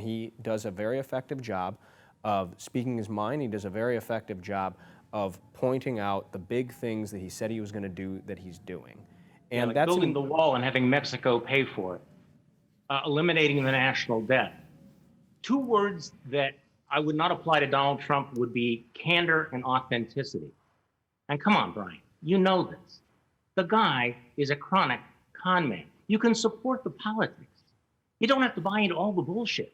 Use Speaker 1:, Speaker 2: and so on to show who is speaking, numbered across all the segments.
Speaker 1: he does a very effective job of speaking his mind. He does a very effective job of pointing out the big things that he said he was going to do that he's doing.
Speaker 2: Yeah,
Speaker 1: And
Speaker 2: like
Speaker 1: that's
Speaker 2: building the wall and having Mexico pay for it, eliminating the national debt. Two words that I would not apply to Donald Trump would be candor and authenticity. And come on, Brian, you know this. The guy is a chronic con man. You can support the politics. You don't have to buy into all the bullshit.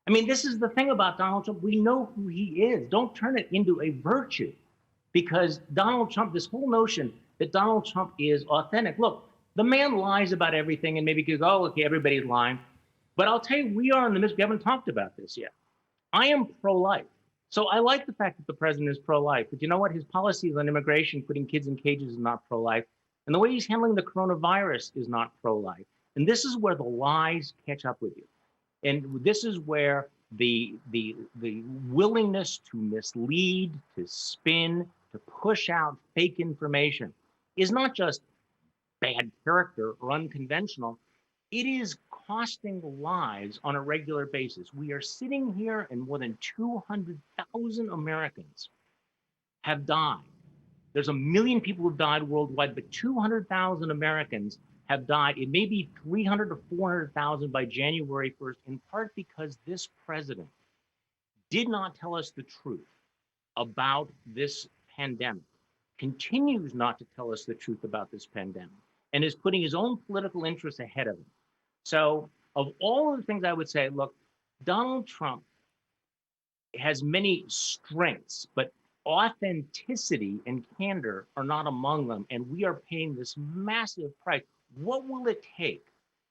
Speaker 2: I mean, this is the thing about Donald Trump. We know who he is. Don't turn it into a virtue because Donald Trump, this whole notion that Donald Trump is authentic. Look, the man lies about everything and maybe goes, oh, okay, everybody's lying. But I'll tell you, we are in the midst, we haven't talked about this yet. I am pro-life. So I like the fact that the president is pro-life, but you know what? His policies on immigration, putting kids in cages is not pro-life. And the way he's handling the coronavirus is not pro-life. And this is where the lies catch up with you. And this is where the willingness to mislead, to spin, to push out fake information is not just bad character or unconventional. It is costing lives on a regular basis. We are sitting here and more than 200,000 Americans have died. There's 1 million people who've died worldwide, but 200,000 Americans have died. It may be 300 to 400,000 by January 1st, in part because this president did not tell us the truth about this pandemic, continues not to tell us the truth about this pandemic, and is putting his own political interests ahead of him. So, of all of the things I would say, look, Donald Trump has many strengths, but authenticity and candor are not among them. And we are paying this massive price. What will it take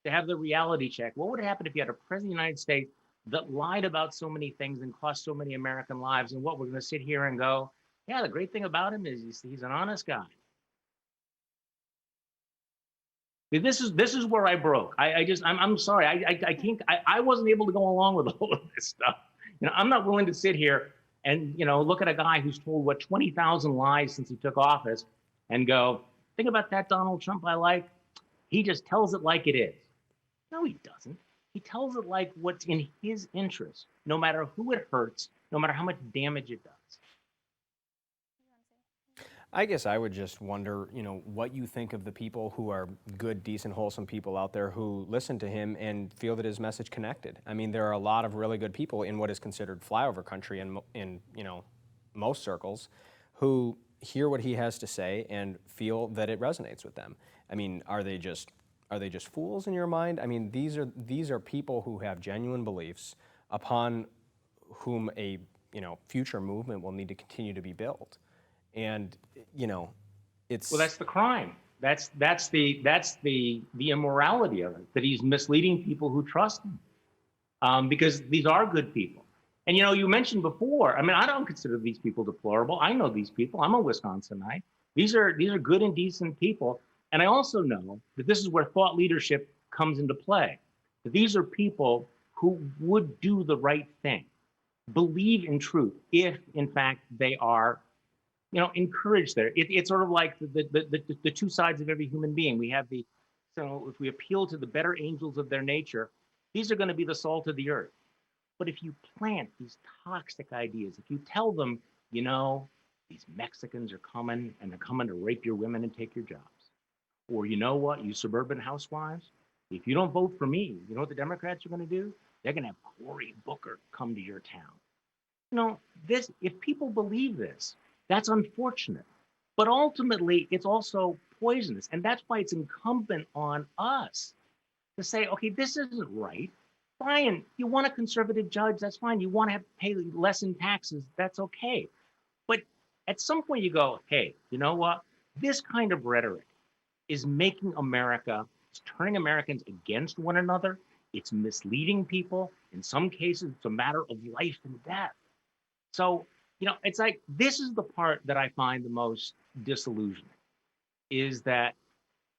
Speaker 2: to have the reality check? What would happen if you had a president of the United States that lied about so many things and cost so many American lives? And what, we're going to sit here and go, yeah, the great thing about him is he's an honest guy. This is where I broke. I'm sorry. I can't. I wasn't able to go along with all of this stuff. You know, I'm not willing to sit here and look at a guy who's told 20,000 lies since he took office, and go, think about that Donald Trump I like. He just tells it like it is. No, he doesn't. He tells it like what's in his interest, no matter who it hurts, no matter how much damage it does.
Speaker 1: I guess I would just wonder, what you think of the people who are good, decent, wholesome people out there who listen to him and feel that his message connected. I mean, there are a lot of really good people in what is considered flyover country in most circles who hear what he has to say and feel that it resonates with them. I mean, are they just fools in your mind? I mean, these are people who have genuine beliefs upon whom a future movement will need to continue to be built. And it's
Speaker 2: well, that's the crime. That's the immorality of it, that he's misleading people who trust him, because these are good people. And you mentioned before. I mean, I don't consider these people deplorable. I know these people. I'm a Wisconsinite. These are good and decent people. And I also know that this is where thought leadership comes into play. That these are people who would do the right thing, believe in truth, if in fact they are encouraged there. It's sort of like the two sides of every human being. We have so if we appeal to the better angels of their nature, these are going to be the salt of the earth. But if you plant these toxic ideas, if you tell them, these Mexicans are coming and they're coming to rape your women and take your jobs, or you know what, you suburban housewives, if you don't vote for me, you know what the Democrats are going to do? They're going to have Cory Booker come to your town. If people believe this, that's unfortunate. But ultimately, it's also poisonous. And that's why it's incumbent on us to say, okay, this isn't right. Brian, you want a conservative judge, that's fine. You want to pay less in taxes, that's okay. But at some point you go, hey, you know what? This kind of rhetoric is making America, it's turning Americans against one another. It's misleading people. In some cases, it's a matter of life and death. So, it's like, this is the part that I find the most disillusioning, is that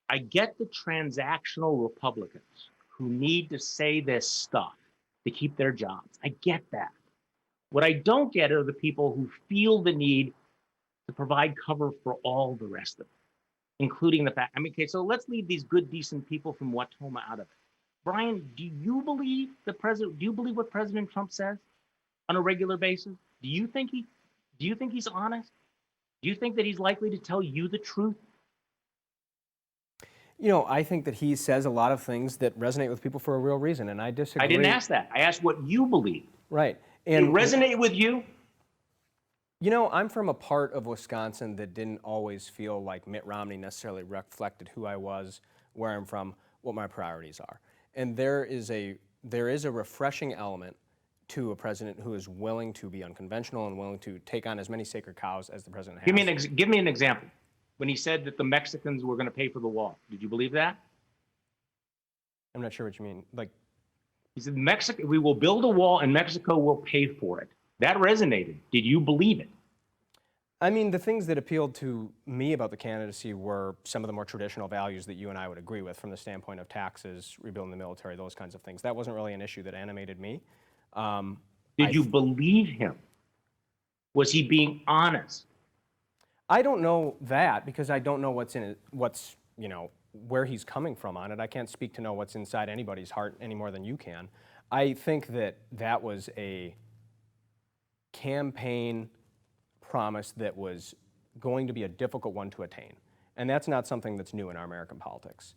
Speaker 2: I get the transactional Republicans who need to say this stuff to keep their jobs. I get that. What I don't get are the people who feel the need to provide cover for all the rest of it, including the fact, okay, so let's leave these good, decent people from Watoma out of it. Brian, do you believe do you believe what President Trump says on a regular basis? Do you think he's honest? Do you think that he's likely to tell you the truth?
Speaker 1: You know, I think that he says a lot of things that resonate with people for a real reason, and I
Speaker 2: I didn't
Speaker 1: disagree.
Speaker 2: ask that. I asked what you believe.
Speaker 1: Right.
Speaker 2: It
Speaker 1: And
Speaker 2: resonate with you?
Speaker 1: you know, I'm from a part of Wisconsin that didn't always feel like Mitt Romney necessarily reflected who I was, where I'm from, what my priorities are. And there is a refreshing element to a president who is willing to be unconventional and willing to take on as many sacred cows as the president has.
Speaker 2: Give me an example. When he said that the Mexicans were going to pay for the wall, did you believe that?
Speaker 1: I'm not sure what you mean. Like,
Speaker 2: He said, we will build a wall and Mexico will pay for it. That resonated. Did you believe it?
Speaker 1: I mean, the things that appealed to me about the candidacy were some of the more traditional values that you and I would agree with from the standpoint of taxes, rebuilding the military, those kinds of things. That wasn't really an issue that animated me.
Speaker 2: Did you believe him? Was he being honest?
Speaker 1: I don't know that because I don't know what's, you know, where he's coming from on it. I can't speak to know what's inside anybody's heart any more than you can. I think that that was a campaign promise that was going to be a difficult one to attain. And that's not something that's new in our American politics.